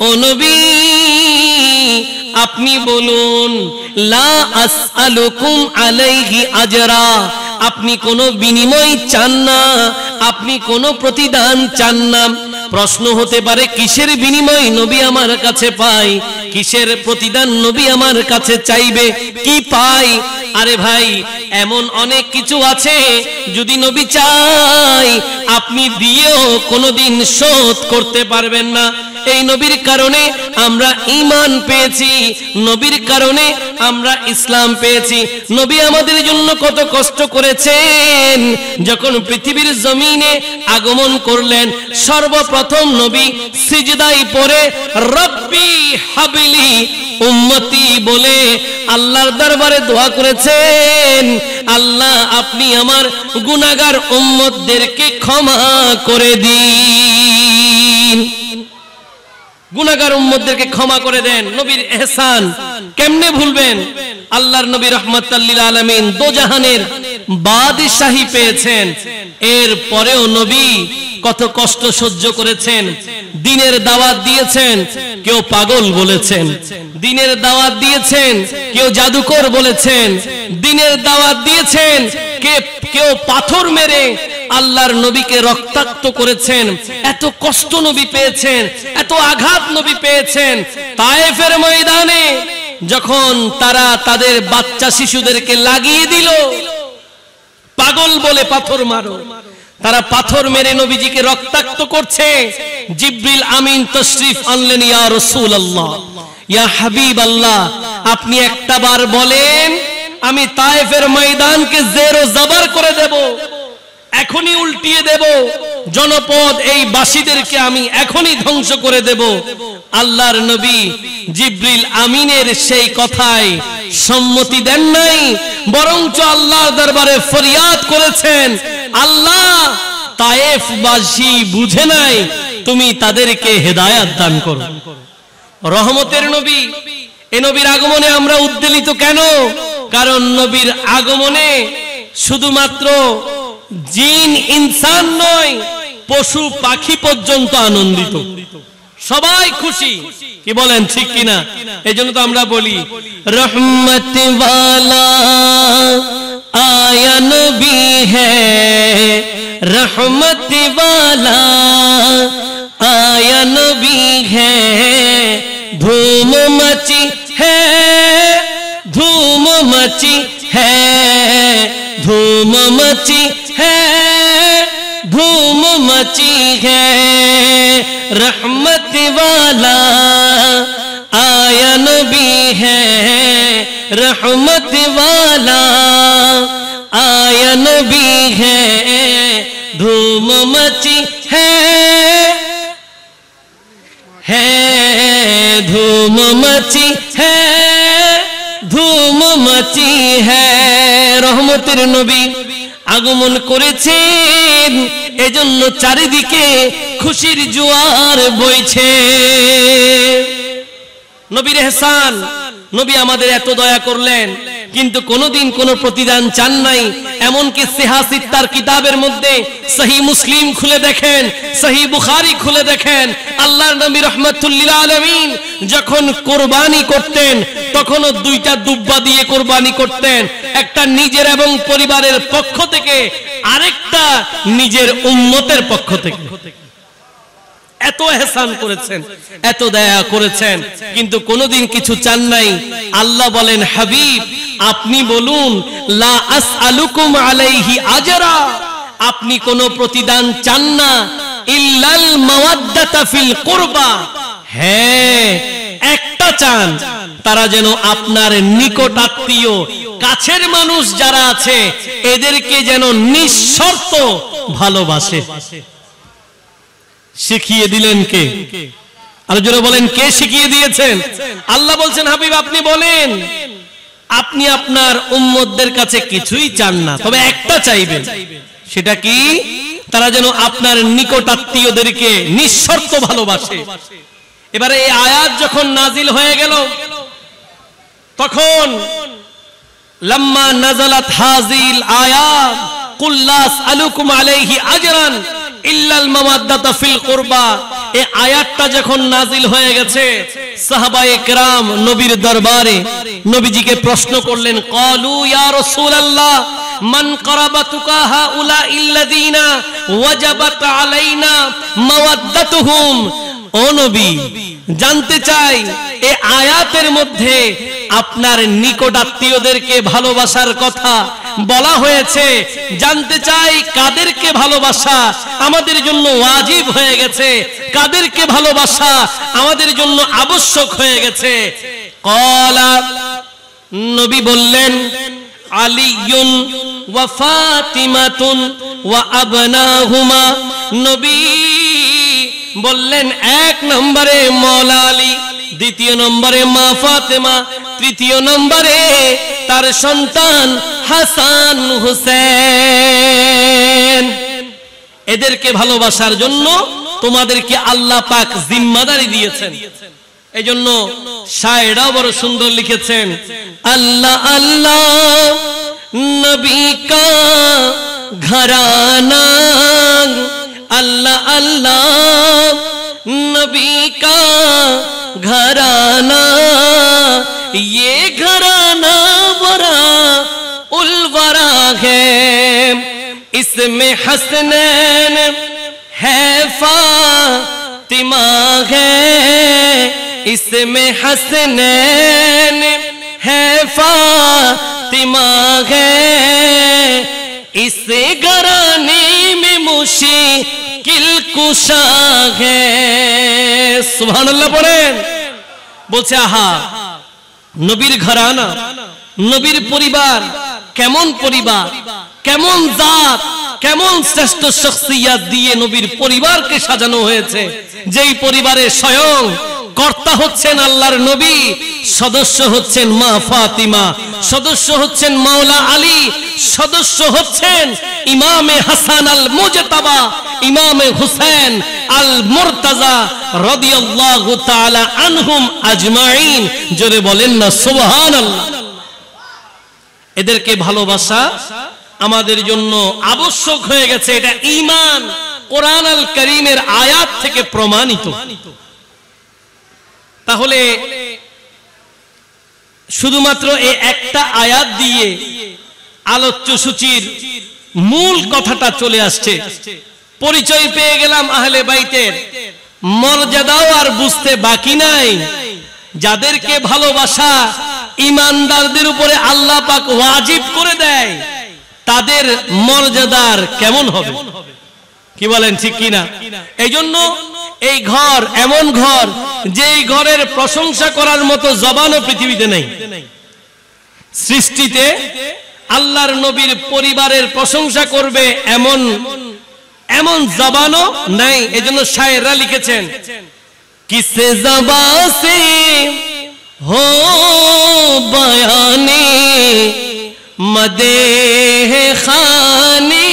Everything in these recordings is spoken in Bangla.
ও নবী আপনি বলুন লা আসআলুকুম আলাইহি আজরা, আপনি কোনো বিনিময় চান না, আপনি কোনো প্রতিদান চান না। প্রশ্ন হতে পারে কিসের বিনিময় নবী আমার কাছে পাই, কিসের প্রতিদান নবী আমার কাছে চাইবে, কি পাই? আরে ভাই এমন অনেক কিছু আছে যদি নবী চাই আপনি দিয়েও কোনোদিন শোধ করতে পারবেন না। এই নবীর কারণে আমরা ঈমান পেয়েছি, নবীর কারণে আমরা ইসলাম পেয়েছি। নবী আমাদের জন্য কত কষ্ট করেছেন। যখন পৃথিবীর জমিনে আগমন করলেন সর্বপ্রথম নবী সিজদায় পড়ে রব্বি হাবলি উম্মতি বলে আল্লাহর দরবারে দোয়া করেছেন, আল্লাহ আপনি আমার গুনাহগার উম্মতদেরকে ক্ষমা করে দিন, গুনাহগার উম্মতদেরকে ক্ষমা করে দেন। নবীর ইহসান কেমনে ভুলবেন? আল্লাহর নবী রাহমাতাল লিল আলামিন দোজাহানের বাদশাহী পেয়েছেন, এর পরেও নবী কত কষ্ট সহ্য করেছেন। দ্বীনের দাওয়াত দিয়েছেন, কেউ পাগল বলেছেন। দ্বীনের দাওয়াত দিয়েছেন, কেউ জাদুকর বলেছেন। দ্বীনের দাওয়াত দিয়েছেন, কেউ পাথর মেরে আল্লাহর নবীকে রক্তাক্ত করেছেন। এত কষ্ট নবী পেয়েছেন, এত আঘাত নবী পেয়েছেন। তায়েফের ময়দানে যখন তারা তাদের বাচ্চা শিশুদেরকে লাগিয়ে দিল, পাগল বলে পাথর মারো, তারা পাথর মেরে নবীজিকে রক্তাক্ত করছে। জিবরিল আমিন তশরিফ আনলেন, ইয়া রাসূলুল্লাহ, ইয়া হাবিবাল্লাহ, আপনি একটা বার বলেন আমি তায়েফের ময়দানকে জের ও জবর করে দেব, এখনই উল্টিয়ে দেব, জনপদ এই বাসীদেরকে আমি এখনই ধ্বংস করে দেব। আল্লাহর নবী জিবরিল আমিনের সেই কথায় সম্মতি দেন নাই, বরঞ্চ আল্লাহর দরবারে ফরিয়াদ করেছেন, আল্লাহ তায়েফবাসী বুঝে নাই, তুমি তাদেরকে হেদায়েত দান করো। রহমতের নবী, এই নবীর আগমনে আমরা উদ্বেলিত কেন? কারণ নবীর আগমনে শুধুমাত্র জিন ইনসান নয়, পশু পাখি পর্যন্ত আনন্দিত, সবাই খুশি। কি বলেন ঠিক কিনা? এই জন্য তো আমরা বলি রহমত ওয়ালা आया नबी है, रहमत वाला आया नबी है, धूम मची है, धूम मची है, धूम मची है, धूम मची है, रहमत वाला आया नबी है, रहमत वाला आया नबी है, धूम मची है, धूम मची है, धूम मची है। रहमतेर नबी আগমন করেছেন, এজন্য চারিদিকে খুশির জোয়ার বইছে। নবীর ইহসান, নবী আমাদের এত দয়া করলেন কিন্তু কোনোদিন কোনো প্রতিদান চান নাই। এমনকি সিহাসিত্তার কিতাবের মধ্যে সহিহ মুসলিম খুলে দেখেন, সহিহ বুখারী খুলে দেখেন, আল্লাহর নবী রাহমাতুল লিল আলামিন যখন কুরবানি করতেন তখনও দুইটা দুব্বা দিয়ে কুরবানি করতেন, একটা নিজের এবং পরিবারের পক্ষ থেকে, আরেকটা নিজের উম্মতের পক্ষ থেকে। এত ইহসান করেছেন, এত দয়া করেছেন, কিন্তু কোনোদিন কিছু চান নাই। আল্লাহ বলেন, হাবিব আপনি বলুন লা আসআলুকুম আলাইহি আজরা, আপনি কোনো প্রতিদান চান না, ইল্লাল মাওয়াদ্দাতা ফিল কুরবা, হ্যাঁ একটা চান, তারা যেন আপনার নিকট আত্মীয়, কাছের মানুষ যারা আছে এদেরকে যেন নিঃশর্ত ভালোবাসে। শিখিয়ে দিলেন কে? আর যারা বলেন কে শিখিয়ে দিয়েছেন? আল্লাহ বলছেন, হাবিব আপনি বলেন আপনি আপনার উম্মতদের কাছে কিছুই চান না, তবে একটা চাইবেন। সেটা কি? তারা যেন আপনার নিকট আত্মীয়দেরকে নিঃশর্ত ভালোবাসে। এবারে এই আয়াত যখন নাজিল হয়ে গেল তখন লাম্মা নাযালাত হাযিল আয়াত কুল লা আসআলুকুম আলাইহি আজরান ইল্লাল মাওয়াদ্দাতা ফিল কুরবা, এই আয়াতটা যখন নাজিল হয়ে গেছে, সাহাবায়ে কেরাম নবীর দরবারে নবীজিকে প্রশ্ন করলেন, ক্বালু ইয়া রাসূলুল্লাহ মান কারাবাতুকা হাউলা ইল্লাযিনা ওয়াজাবাত আলাইনা মাওয়াদ্দাতুহুম। ও নবী, জানতে চাই এই আয়াতের মধ্যে আপনার নিকট আত্মীয়দেরকে ভালোবাসার কথা বলা হয়েছে, জানতে চাই কাদেরকে ভালোবাসা আমাদের জন্য ওয়াজিব হয়ে গেছে, কাদেরকে ভালোবাসা আমাদের জন্য আবশ্যক হয়ে গেছে। ক্বালা, নবী বললেন, আলিয়ুন ওয়া ফাতিমাতুন ওয়া আবনাহুমা। নবী বললেন, এক নম্বরে মওলা আলী, দ্বিতীয় নম্বরে মা ফাতেমা, তৃতীয় নম্বরে তার সন্তান হাসান হুসেন। এদেরকে ভালোবাসার জন্য তোমাদেরকে আল্লাহ পাক জিম্মাদারি দিয়েছেন। এই জন্য শায়েরা বড় সুন্দর লিখেছেন, আল্লাহ আল্লাহ নবী কা ঘরানা, अल्लाह अल्लाह नबी का घराना, ये घराना बड़ा उलवरा है, इसमें हसनैन है फातिमा है, इसमें हसनैन है फातिमा है, इसे घराने में मुश्किल कुशा है। सुबहानाल्लाह पढ़ेन। বলছে, আহা, নবীর ঘরানা, নবীর পরিবার কেমন পরিবার, কেমন জাত, কেমন শ্রেষ্ঠ শখসিয়াত দিয়ে নবীর পরিবারকে সাজানো হয়েছে, যেই পরিবারে স্বয়ং কর্তা হচ্ছেন আল্লাহর নবী, সদস্য হচ্ছেন মা ফাতিমা, সদস্য হচ্ছেন মাওলা আলী, সদস্য হচ্ছেন ইমামে হাসান আল মুজতাবা, ইমামে হুসেন আল মুরতাজা রাদিয়াল্লাহু তাআলা আনহুম আজমাইন। জোরে বলেন না সুবহানাল্লাহ। এদেরকে ভালোবাসা আমাদের জন্য আবশ্যক হয়ে গেছে, এটা ঈমান কোরআন আল কারীমের আয়াত থেকে প্রমাণিত। তাহলে শুধুমাত্র এই একটা আয়াত দিয়ে আলোচ্য সূচির মূল কথাটা চলে আসছে। পরিচয় পেয়ে গেলাম আহলে বাইতের, মর্যাদাও আর বুঝতে বাকি নাই। যাদেরকে ভালোবাসা ঈমানদারদের উপরে আল্লাহ পাক ওয়াজিব করে দেয়, তাদের মর্যাদার কেমন হবে? কি বলেন, ঠিক কিনা? এই জন্য এই ঘর এমন ঘর, যে ঘরের প্রশংসা করার মতো জবানও পৃথিবীতে নেই। সৃষ্টিতে আল্লাহর নবীর পরিবারের প্রশংসা করবে এমন এমন জবানও নাই। এজন্য শায়েররা লিখেছেন, কিসে জবা সে হো বয়ানে মদেহ খানে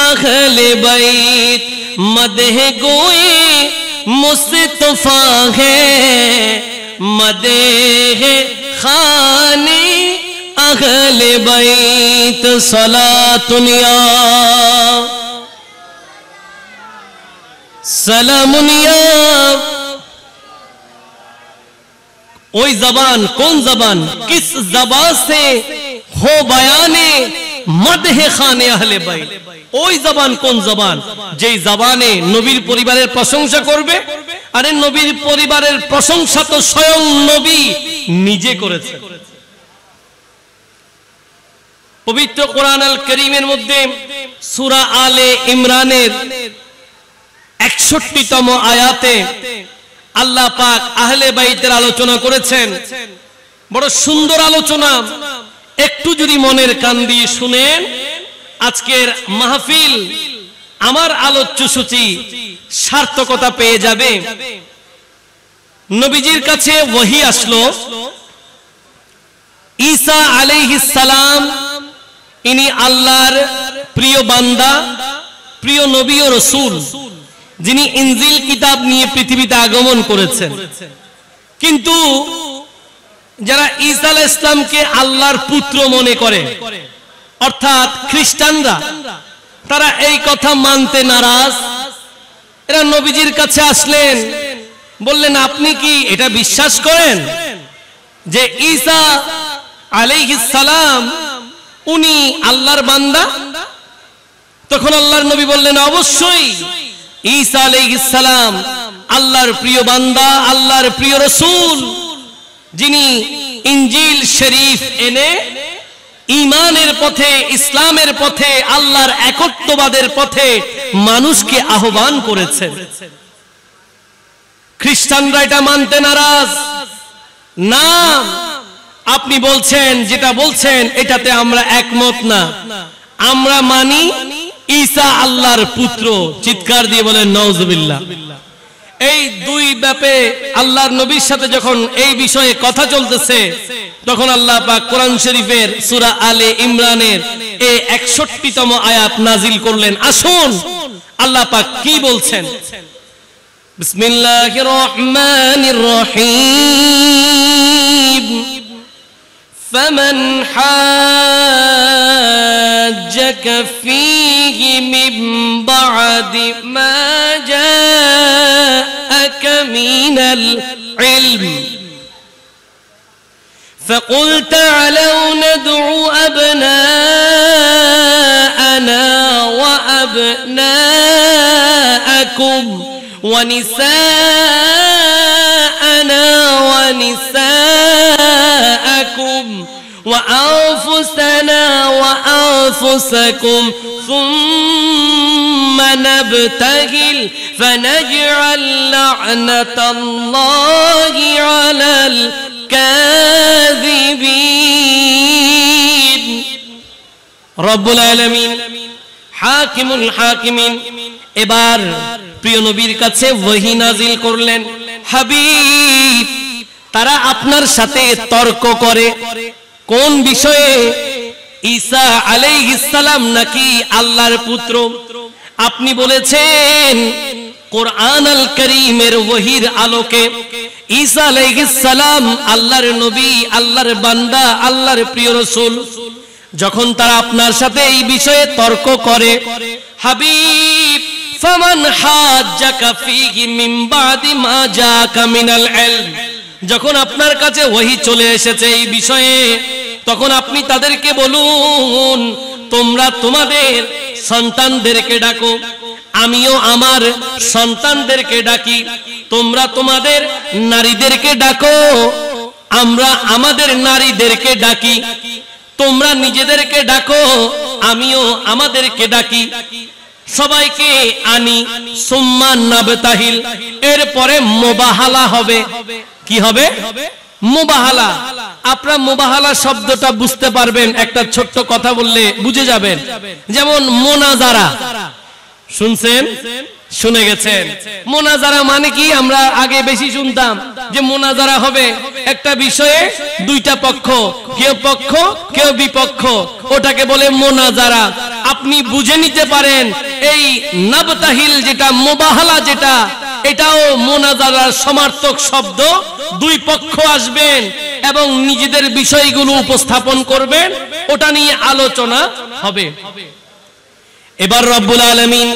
আহলে বাইত, मदह गोए मुस्तफा है, मदह खाने अहले बैत सलातुनिया सलामुनिया। ওই জবান কোন জবান? কিস জবান से हो बयाने मदह खाने अहले बैत। ওই জবান কোন জবান? যেই জবানে নবীর পরিবারের প্রশংসা করবে। আরে নবীর পরিবারের প্রশংসা তো স্বয়ং নবী নিজে করেছেন। পবিত্র কোরআন আল কারীমের মধ্যে সূরা আলে ইমরানের 61তম আয়াতে আল্লাহ পাক আহলে বাইতের আলোচনা করেছেন। বড় সুন্দর আলোচনা। একটু যদি মনের কান দিয়ে শুনেন, আজকের মাহফিল, আমার আলোচ্য সূচি সার্থকতা পেয়ে যাবে। নবীজির কাছে ওহী আসলো, ঈসা আলাইহিস সালাম ইনি আল্লাহর প্রিয় বান্দা, প্রিয় নবী ও রাসূল, যিনি ইনজিল কিতাব নিয়ে পৃথিবীতে আগমন করেছেন। কিন্তু যারা ঈসা আলাইহিস সালামকে আল্লাহর পুত্র মনে করে, অর্থাৎ খ্রিস্টানরা, তারা এই কথা মানতে নারাজ এরা নবীজির কাছে আসলেন, বললেন আপনি কি এটা বিশ্বাস করেন যে ঈসা আলাইহিস সালাম উনি আল্লাহর বান্দা? তখন আল্লাহর নবী বললেন অবশ্যই ঈসা আলাইহিস সালাম আল্লাহর প্রিয় বান্দা, আল্লাহর প্রিয় রাসূল, যিনি ইনজিল শরীফ এনে ঈমানের পথে, ইসলামের পথে, আল্লাহর একত্ববাদের পথে মানুষকে আহ্বান করেছেন। খ্রিস্টানরা এটা মানতে নারাজ। না, আপনি বলছেন, যেটা বলছেন এটাতে আমরা একমত না, আমরা মানি ঈসা আল্লাহর পুত্র। চিৎকার দিয়ে বলেন নাউজুবিল্লাহ। এই দুই ব্যাপে আল্লাহর নবীর সাথে যখন এই বিষয়ে কথা চলতেছে, তখন আল্লাহ পাক কোরআন শরীফের সূরা আলে ইমরানের এই 61তম আয়াত নাজিল করলেন। আসুন আল্লাহ পাক কি বলছেন। বিসমিল্লাহির রহমানির রহিম। فمن حاجك فيه من بعد ما جاءك من العلم فقل تعالوا ندعو أبناءنا وأبناءكم ونساءنا ونساءكم وأنفسنا وأنفسكم ثم نبتهل فنجعل لعنة الله على الكاذبين رب العالمين হাকিমুল হাকিমিন এবার প্রিয় নবীর কাছে ওহী নাজিল করলেন। হাবিব, তারা আপনার সাথে তর্ক করে কোন বিষয়ে? ঈসা আলাইহিস সালাম নাকি আল্লাহর পুত্র? আপনি বলেছেন কোরআন আল কারীমের ওহীর আলোকে ঈসা আলাইহিস সালাম আল্লাহর নবী, আল্লাহর বান্দা, আল্লাহর প্রিয় রাসূল। যখন তারা আপনার সাথে এই বিষয়ে তর্ক করে, হাবিব, ফামান হাজ্জাকা ফীহি মিন বাদি মা জাআকা মিনাল ইলম, যখন আপনার কাছে ওহী চলে এসেছে এই বিষয়ে, তখন আপনি তাদেরকে বলুন তোমরা তোমাদের সন্তানদেরকে ডাকো, আমিও আমার সন্তানদেরকে ডাকি। তোমরা তোমাদের নারীদেরকে ডাকো, আমরা আমাদের নারীদেরকে ডাকি। তোমরা নিজেদেরকে ডাকো, আমিও আমাদেরকে ডাকি। সবাইকে আনি, সুম্মা নাবতাহিল, এরপরে মুবাহালা হবে। কি হবে? মুবাহালা। আপনারা মুবাহালা শব্দটা বুঝতে পারবেন একটা ছোট্ট কথা বললে বুঝে যাবেন। যেমন মোনাজারা শুনছেন, শুনে গেছেন। মোনাজারা মানে কি? আমরা আগে বেশি শুনতাম যে মোনাজারা হবে একটা বিষয়ে দুইটা পক্ষ, কেউ পক্ষ কেউ বিপক্ষ, ওটাকে বলে মোনাজারা। আপনি বুঝে নিতে পারেন এই নাবতাহিল যেটা, মুবাহালা যেটা, এটাও মোনাজারার সমার্থক শব্দ। দুই পক্ষ আসবেন এবং নিজেদের বিষয়গুলো উপস্থাপন করবেন, ওটা নিয়ে আলোচনা হবে। এবার রব্বুল আলামিন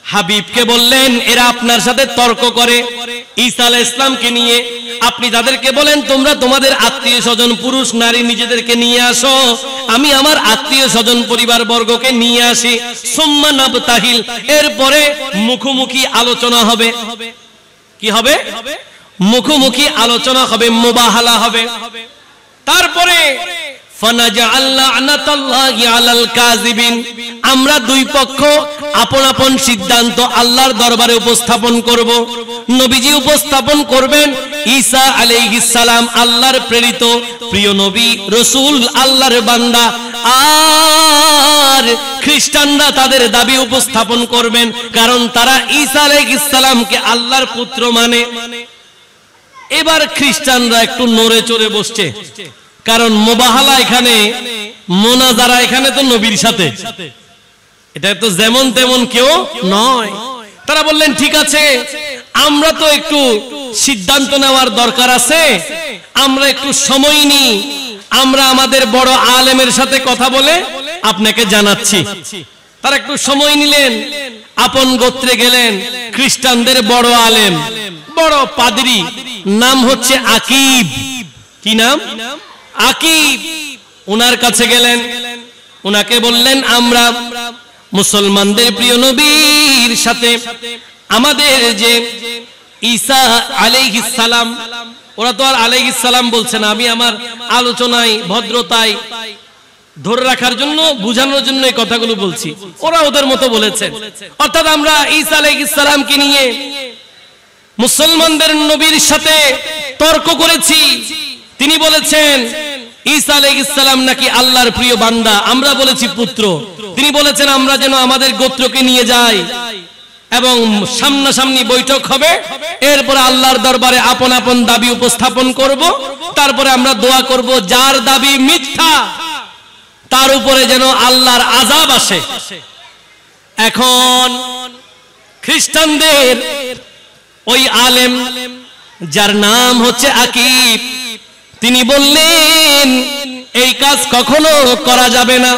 হাবিবকে বললেন এরা আপনার সাথে তর্ক করে ঈসা আলাইহিস সালামকে নিয়ে। আপনি তাদেরকে বলেন তোমরা তোমাদের আত্মীয় স্বজন, পুরুষ নারী নিজেদেরকে নিয়ে আসো, আমি আমার আত্মীয় স্বজন পরিবার বর্গকে নিয়ে আসি। সুম্মা নাবতাহিল, এরপরে মুখোমুখি আলোচনা হবে। কি হবে? মুখোমুখি আলোচনা হবে, মুবাহালা হবে। তারপরে ফানাজআল লা'নাতাল্লাহি আলাল কাযিবিন, আমরা দুই পক্ষ আপন আপন সিদ্ধান্ত আল্লাহর দরবারে উপস্থাপন করব। নবীজি উপস্থাপন করবেন ঈসা আলাইহিস সালাম আল্লাহর প্রেরিত প্রিয় নবী, রাসূল, আল্লাহর বান্দা। আর খ্রিস্টানরা তাদের দাবি উপস্থাপন করবেন, কারণ তারা ঈসা আলাইহিস সালামকে আল্লাহর পুত্র মানে। এবার খ্রিস্টানরা একটু নড়ে চড়ে বসছে, কারণ মুবাহালা এখানে, মোনাজারা এখানে তো নবীর সাথে, এটা তো যেমন তেমন কেউ নয়। তারা বললেন ঠিক আছে, আমরা তো একটু সিদ্ধান্ত নেওয়ার দরকার আছে, আমরা একটু সময় নিই, আমরা আমাদের বড় আলেমের সাথে কথা বলে আপনাকে জানাচ্ছি। তারা একটু সময় নিলেন, আপন গোত্রে গেলেন, খ্রিস্টানদের বড় আলেম, বড় পাদ্রী, নাম হচ্ছে আকিব। কি নাম? আকিব। ওনার কাছে গেলেন, ওনাকে বললেন, আমরা মুসলমানদের প্রিয় নবীর সাথে আমাদের যে ঈসা আলাইহিস সালাম, ওরা তো আর আলাইহিস সালাম বলছে না, আমি আমার আলোচনায় ভদ্রতায় ধরে রাখার জন্য, বোঝানোর জন্য এই কথাগুলো বলছি, ওরা ওদের মতো বলেছেন। অর্থাৎ আমরা ঈসা আলাইহিস সালামকে নিয়ে মুসলমানদের নবীর সাথে তর্ক করেছি। তিনি বলেছেন ঈসা আলাইহিস সালাম নাকি আল্লাহর প্রিয় বান্দা, আমরা বলেছি পুত্র। তিনি বলেছেন আমরা যেন আমাদের গোত্রকে নিয়ে যাই এবং সামনাসামনি বৈঠক হবে, এরপরে আল্লাহর দরবারে আপন আপন দাবি উপস্থাপন করব, তারপরে আমরা দোয়া করব যার দাবি মিথ্যা তার উপরে যেন আল্লাহর আযাব আসে। এখন খ্রিস্টানদের ওই আলেম যার নাম হচ্ছে আকিব, তিনি বললেন এই কাজ কখনো করা যাবে না,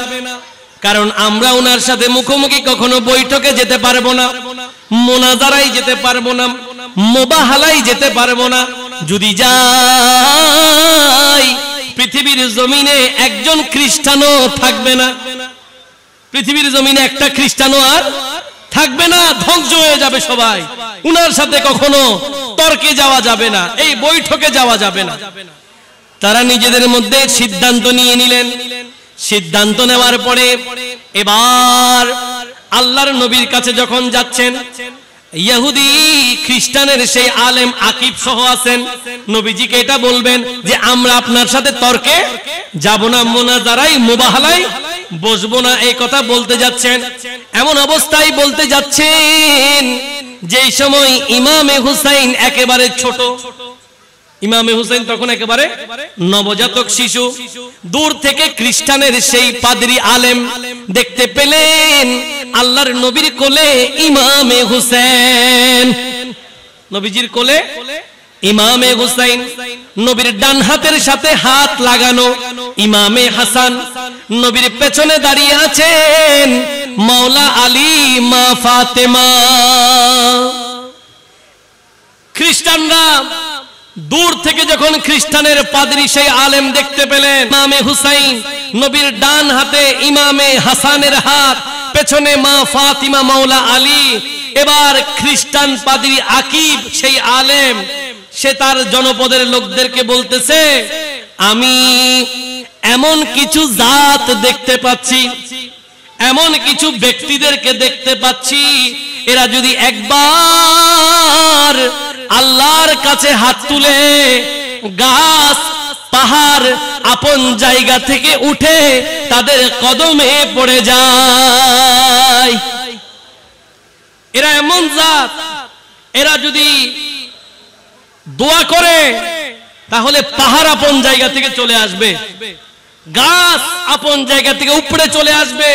কারণ আমরা ওনার সাথে মুখোমুখি কখনো বৈঠকে যেতে পারবো না, মোনাজারায় যেতে পারবো না, মুবাহালায় যেতে পারবো না। যদি যাই পৃথিবীর জমিনে একজন খ্রিস্টানও থাকবে না, পৃথিবীর জমিনে একটা খ্রিস্টানও আর থাকবে না, ধ্বংস হয়ে যাবে সবাই। উনার সাথে কখনো তর্কে যাওয়া যাবে না, এই বৈঠকে যাওয়া যাবে না। তারা নিজেদের মধ্যে সিদ্ধান্ত নিয়ে নিলেন। সিদ্ধান্ত নেওয়ার পরে এবার আল্লাহর নবীর কাছে যখন যাচ্ছেন, ইহুদি খ্রিস্টানের সেই আলেম আকিব সহ আছেন, নবীজিকে এটা বলবেন যে আমরা আপনার সাথে তর্কে যাব না, মুনাজারায় মুবাহালায় বসবো না, এই কথা বলতে যাচ্ছেন। এমন অবস্থায় বলতে যাচ্ছেন যেই সময় ইমামে হুসাইন একেবারে ছোট, ইমামে হুসাইন তখন একেবারে নবজাতক শিশু। দূর থেকে খ্রিস্টানের সেই পাদ্রী আলেম দেখতে পেলেন আল্লাহর নবীর কোলে ইমামে হুসাইন, নবীজির কোলে ইমামে হুসাইন, নবীর ডান হাতের সাথে হাত লাগানো ইমামে হাসান, নবীর পেছনে দাঁড়িয়ে আছেন মাওলা আলী, মা ফাতেমা। খ্রিস্টানরা দূর থেকে যখন খ্রিস্টানের পাদ্রী সেই আলেম দেখতে পেলেন, ইমামে হুসাইন, নবীর ডান হাতে ইমামে হাসানের হাত, পেছনে মা ফাতিমা, মাওলা আলী। এবার খ্রিস্টান পাদ্রী আকিব সেই আলেম, সে তার জনপদের লোকদেরকে বলতেছে, আমি এমন কিছু জাত দেখতে পাচ্ছি, এমন কিছু ব্যক্তিদেরকে দেখতে পাচ্ছি, এরা যদি একবার আল্লাহর কাছে হাত তুলে গাছ পাহাড় আপন জায়গা থেকে উঠে তাদের কদমে পড়ে যায়, এরা এমন জাত, এরা যদি দোয়া করে তাহলে পাহাড় আপন জায়গা থেকে চলে আসবে, গাছ আপন জায়গা থেকে উপরে চলে আসবে,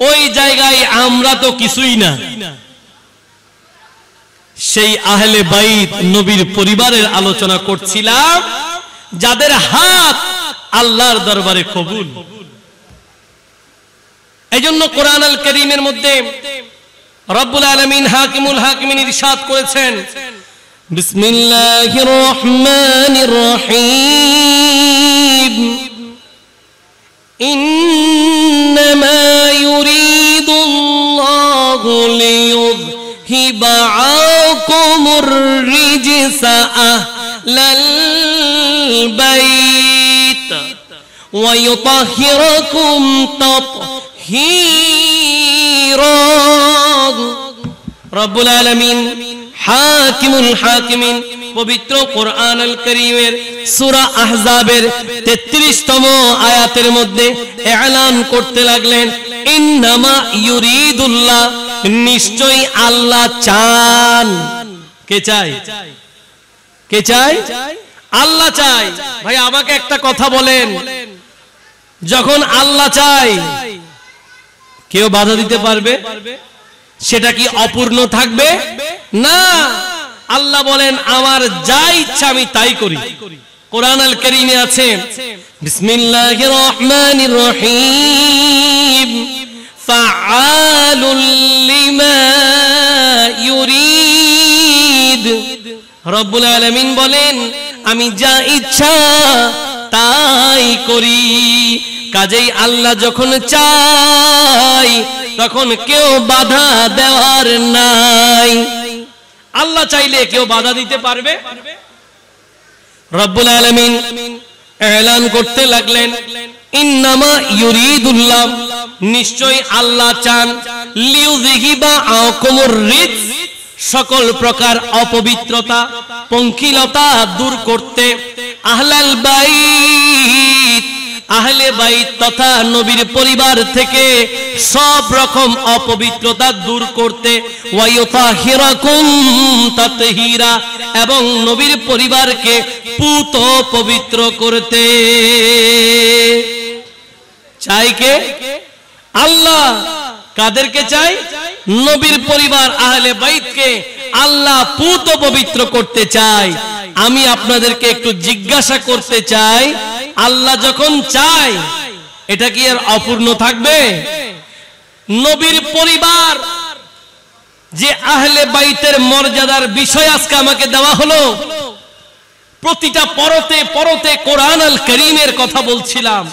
ওই জায়গায় আমরা তো কিছুই না। সেই আহলে বাইত নবীর পরিবারের আলোচনা করছিলাম, যাদের হাত আল্লাহর দরবারে কবুল। এইজন্য কোরআন আল কারীমের মধ্যে রব্বুল আলামিন হাকিমুল হাকিমিন ইরশাদ করেছেন, বিসমিল্লাহির রহমানির রহিম, ইন্নামা ইউরিদুল্লাহু লিয়ুযহিবা আনকুমুর রিজসা আহলাল বাইত ওয়া ইউতাহহিরাকুম তাতহীরা। রব্বুল আলামিন হাকিমুল হাকিমিন পবিত্র কোরআন আল কারীমের সূরা আহজাবের 33তম আয়াতের মধ্যে এলান করতে লাগলেন, ইন্নামা ইউরিদুল্লাহ, নিশ্চয়ই আল্লাহ চান। কে চায়? কে চায়? আল্লাহ চায়। ভাই আমাকে একটা কথা বলেন, যখন আল্লাহ চায় কেউ বাধা দিতে পারবে? সেটা কি অপূর্ণ থাকবে? না, আল্লাহ বলেন আমার যা ইচ্ছা আমি তাই করি। কোরআন আল কারীমে আছে, বিসমিল্লাহির রহমানির রহিম, ফাআলুল লিমা ইউরিদ। রব্বুল আলামিন বলেন আমি যা ইচ্ছা তাই করি। কাজেই আল্লাহ যখন চাই তখন কেউ বাধা দেওয়ার নাই। আল্লাহ চাইলে কেউ বাধা দিতে পারবে? রব্বুল আলামিন এলান করতে লাগলেন ইন্নামা ইউরিদুল্লাহ, নিশ্চয় আল্লাহ চান, লিউযহিবা আনকুমুর রিজ, সকল প্রকার অপবিত্রতা পঙ্কিলতা দূর করতে, আহলাল বাইত, আহলে বাইত তথা নবীর পরিবার থেকে সব রকম অপবিত্রতা দূর করতে, ওয়ায়ুতাহিরাকুম তাতহীরা, এবং নবীর পরিবারকে পুত পবিত্র করতে। চাই কে? আল্লাহ। কাদেরকে চাই? নবীর পরিবার আহলে বাইতকে আল্লাহ পুত পবিত্র করতে চাই। আমি আপনাদেরকে একটু জিজ্ঞাসা করতে চাই, আল্লাহ যখন চায় এটা কি আর অপূর্ণ থাকবে? নবীর পরিবার যে আহলে বাইতের মর্যাদার বিষয় আজকে আমাকে দেওয়া হলো, প্রতিটা পরতে পরতে কোরআন আল কারীমের কথা বলছিলাম,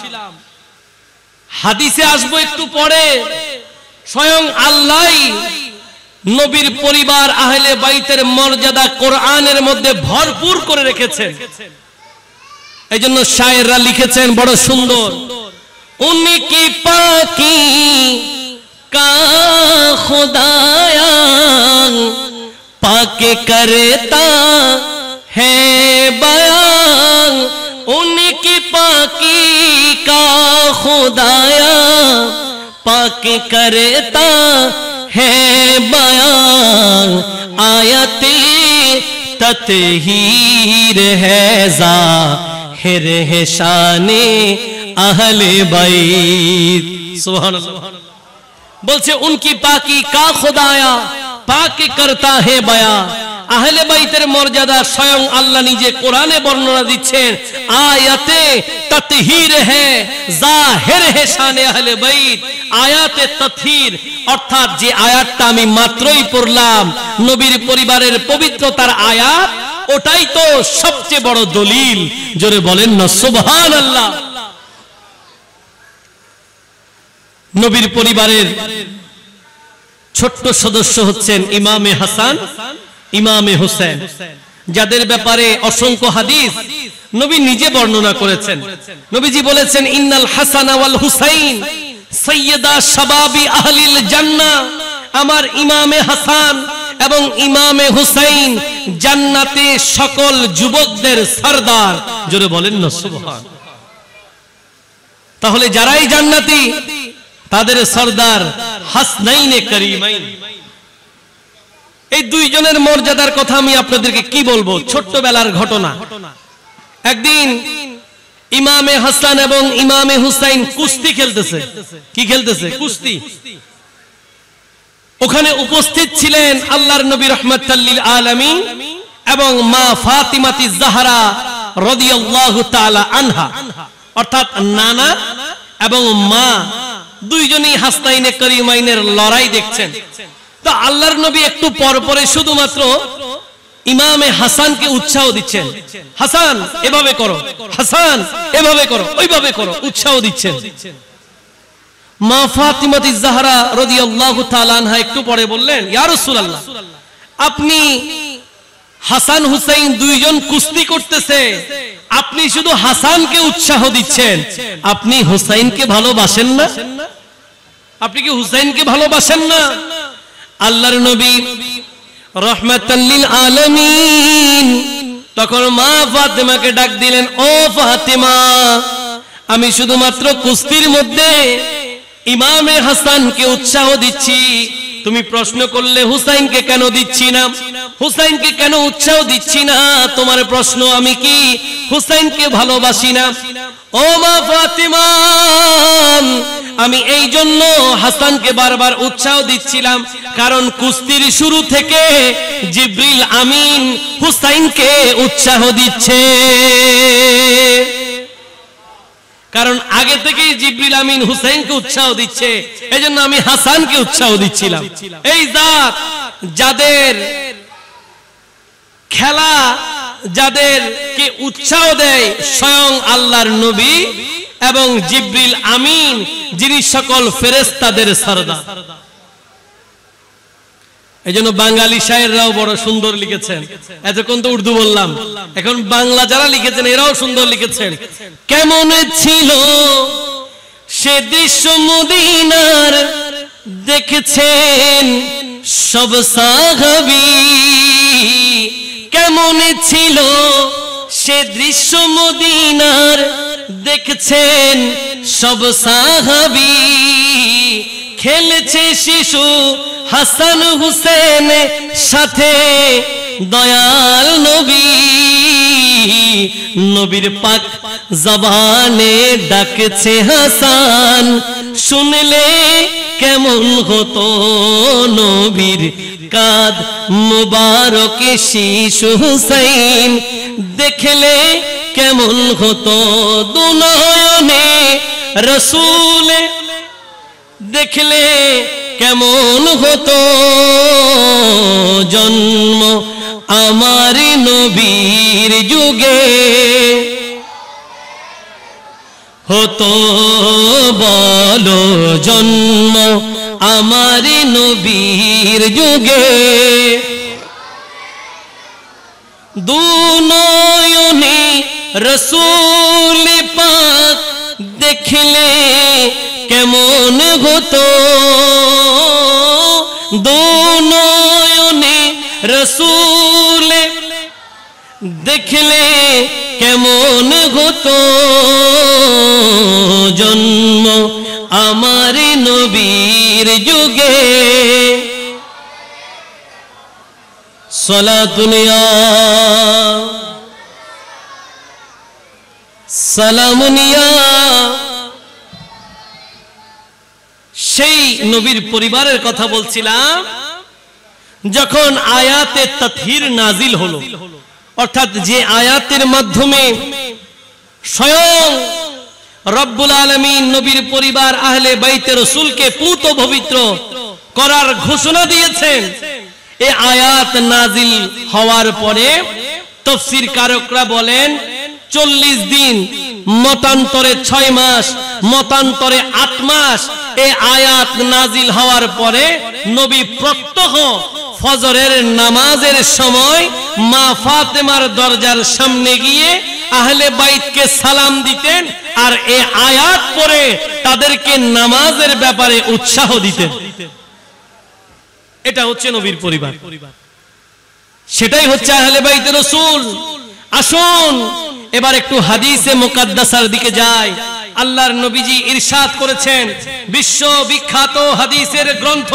হাদিসে আসবো একটু পরে। স্বয়ং আল্লাহই নবীর পরিবার আহলে বাইতের মর্যাদা কোরআনের মধ্যে ভরপুর করে রেখেছেন। এই জন্য শায়েররা লিখেছেন বড় সুন্দর, উনকি পাকি কা খুদায়া পাকে করতা है बयान, उनकी पाकी का खुदाया पाक करता है बयान, आयते ततहीर है ज़ाहिर है शाने अहले बैत। सुभानअल्लाह। बोलছে उनकी पाकी का खुदाया पाक करता है बयान, আহলে বাইতের মর্যাদা স্বয়ং আল্লাহ নিজে কোরআনে বর্ণনা দিচ্ছেন, আয়াতে তাতহীর হে জাহির হে শানে আহলে বাইত। আয়াতে তাতহীর অর্থাৎ যে আয়াতটা আমি মাত্রই পড়লাম নবীর পরিবারের পবিত্রতার আয়াত, ওটাই তো সবচেয়ে বড় দলিল। জোরে বলেন না সুবহানাল্লাহ। নবীর পরিবারের ছোট্ট সদস্য হচ্ছেন ইমামে হাসান, ইমামে হুসেন, যাদের ব্যাপারে অসংখ্য হাদিস নবী নিজে বর্ণনা করেছেন। নবীজি বলেছেন ইন্নাল হাসান ওয়াল হুসাইন সাইয়্যিদা শাবাবি আহলিল জান্নাহ, আমার ইমামে হাসান এবং ইমামে হুসাইন জান্নাতে সকল যুবকদের সরদার। জোরে বলেন না সুবহান। তাহলে যারাই জান্নাতি তাদের সরদার হাসনাইনে করিমাইন। এই দুইজনের মর্যাদার কথা আমি আপনাদেরকে কি বলবো, ছোট্টবেলার ঘটনা। একদিন ইমামে হাসান এবং ইমামে হুসাইন কুস্তি খেলতেছে। কি খেলতেছে? কুস্তি। ওখানে উপস্থিত ছিলেন আল্লাহর নবী রাহমাতাল লিল আলামিন এবং মা ফাতিমাতি জাহরা রাদিয়াল্লাহু তাআলা আনহা, অর্থাৎ নানা এবং মা দুইজনই হাসনাইনে করিমাইনের লড়াই দেখছেন। তো আল্লাহর নবী একটু পর পরে শুধুমাত্র ইমামে হাসানকে উৎসাহ দিচ্ছেন, হাসান এভাবে করো, হাসান এভাবে করো, ওইভাবে করো, উৎসাহ দিচ্ছেন। মা ফাতিমাতি জাহরা রাদিয়াল্লাহু তাআলা আনহা একটু পরে বললেন, ইয়া রাসূলুল্লাহ, আপনি হাসান হুসাইন দুইজন কুস্তি করতেছে, আপনি শুধু হাসানকে উৎসাহ দিচ্ছেন, আপনি হুসাইনকে ভালোবাসেন না? আপনি কি হুসাইনকে ভালোবাসেন না? আল্লাহর নবী রাহমাতাল লিল আলামিন তখন মা ফাতিমাকে ডাক দিলেন, ও ফাতিমা, আমি শুধুমাত্র কুস্তির মধ্যে ইমামে হাসানকে উৎসাহ দিচ্ছি, তুমি প্রশ্ন করলে হুসাইনকে কেন দিচ্ছি না, হুসাইনকে কেন উৎসাহ দিচ্ছি না, তোমার প্রশ্ন আমি কি হুসাইনকে ভালোবাসি না? ও মা ফাতিমা, আমি এই জন্য হাসানকে বারবার উৎসাহ দিচ্ছিলাম কারণ কুস্তির শুরু থেকে জিবরিল আমিন হুসাইনকে উৎসাহ দিচ্ছে। কারণ আগে থেকেই জিবরিল আমিন হুসাইনকে উৎসাহ দিচ্ছে, এজন্য আমি হাসানকে উৎসাহ দিচ্ছিলাম। এই জাত যাদের খেলা, যাদেরকে উৎসাহ দেয় স্বয়ং আল্লাহর নবী এবং জিবরিল আমিন, যিনি সকল ফেরেশতাদের সরদার। এইজন্য বাঙালি শায়েররাও বড় সুন্দর লিখেছেন। এতক্ষণ তো উর্দু বললাম, এখন বাংলা যারা লিখেছেন এরাও সুন্দর লিখেছেন। কেমন ছিল সে দৃশ্য মদিনার, দেখেছেন সব সাহাবী। কেমন ছিল সে দৃশ্য মদিনার, দেখেছেন সব সাহাবী। খেলেছে শিশু হাসান হুসেন সাথে দয়াল নবী। নবীর পাক জবানে ডাকছে হাসান, শুনলে কেমন হতো নবীর কাদ মুবারকে শিশু হুসাইন। দেখলে কেমন হতো দুনয়নে রসূল, দেখলে কেমন হতো জন্ম আমার নবীর যুগে। হতো বলো জন্ম আমার নবীর যুগে। দুনয়নে রসূল পাক দেখলে কেমন হতো, দুনয়নে রসূল দেখলে কেমন হতো জন্ম আমার নবীর যুগে। সালাতুনিয়া সালামুনিয়া। সেই নবীর পরিবারের কথা বলছিলাম, যখন আয়াতে তাতহীর নাজিল হলো, অর্থাৎ যে আয়াতের মাধ্যমে স্বয়ং রব্বুল আলামিন নবীর পরিবার আহলে বাইতে রাসূলকে পুত পবিত্র করার ঘোষণা দিয়েছেন, এই আয়াত নাজিল হওয়ার পরে তাফসীর কারকরা বলেন 40 দিন, মতান্তরে 6 মাস, মতান্তরে 8 মাস এই আয়াত নাজিল হওয়ার পরে নবী প্রত্যহ ফজরের নামাজের সময় মা ফাতেমার দরজার সামনে গিয়ে আহলে বাইতকে সালাম দিতেন, আর এই আয়াত পড়ে তাদেরকে নামাজের ব্যাপারে উৎসাহ দিতেন। এটা হচ্ছে নবীর পরিবার, সেটাই হচ্ছে আহলে বাইতে রাসূল। আসুন এবার একটু হাদিসে মুকাদ্দাসার দিকে যাই। আল্লাহর নবীজি ইরশাদ করেছেন, বিশ্ব বিখ্যাত হাদিসের গ্রন্থ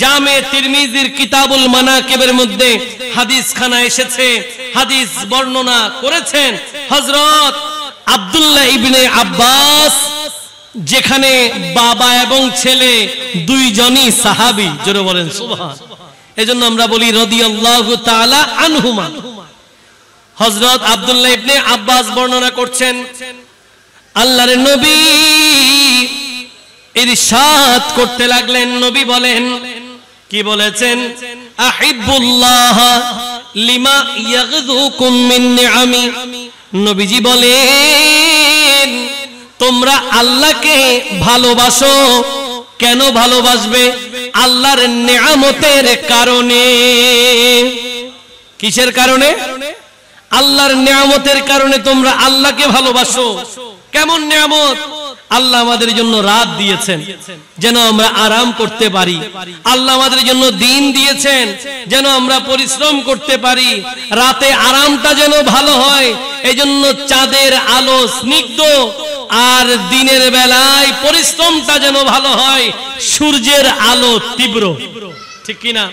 জামে তিরমিজির কিতাবুল মানাকিবের মধ্যে হাদিস খানা এসেছে। হাদিস বর্ণনা করেছেন হযরত আব্দুল্লাহ ইবনে আব্বাস, যেখানে বাবা এবং ছেলে দুইজনই সাহাবী। জোরে বলেন সুবহান। এজন্য আমরা বলি রাদিয়াল্লাহু তাআলা আনহুমা। হযরত আব্দুল্লাহ ইবনে আব্বাস বর্ণনা করছেন, আল্লাহর নবী ইরশাদ করতে লাগলেন। নবী বলেন, কি বলেছেন? আহিব্বুল্লাহ লিমা ইয়াগযুকুম মিন নিআমি। নবীজি বলেন, তোমরা আল্লাহকে ভালোবাসো। কেন ভালোবাসবে? আল্লাহর নিয়ামতের কারণে। কিসের কারণে? আল্লাহর নিয়ামতের কারণে তোমরা আল্লাহকে ভালোবাসো। কেমন নিয়ামত? আল্লাহ আমাদের জন্য রাত দিয়েছেন যেন আমরা আরাম করতে পারি। আল্লাহ আমাদের জন্য দিন দিয়েছেন যেন আমরা পরিশ্রম করতে পারি, রাতে আরামটা যেন ভালো হয়। এজন্য চাঁদের আলো স্নিগ্ধ, আর দিনের বেলায় পরিশ্রমটা যেন ভালো হয়, সূর্যের আলো তীব্র। ঠিক কিনা?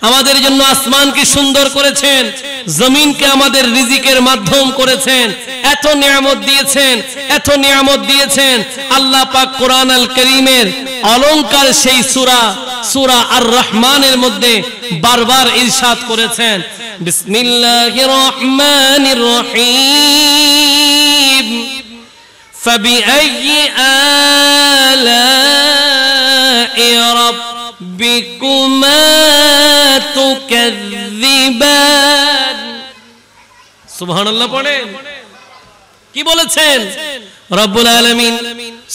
আমাদের জন্য আসমানকে সুন্দর করেছেন, জমিনকে আমাদের রিজিকের মাধ্যম করেছেন, এত নিয়ামত দিয়েছেন, এত নিয়ামত দিয়েছেন। আল্লাহ পাক কোরআন আল কারীমের অলংকার সেই সূরা আর রহমানের মধ্যে বারবার ইরশাদ করেছেন, বিসমিল্লাহির রহমানির রহিম, ফাবিআইয়ি আলাই রাব্বিকুমা তুকাযযিবান। সুবহানাল্লাহ পড়েন। কি বলেছেন রব্বুল আলামিন?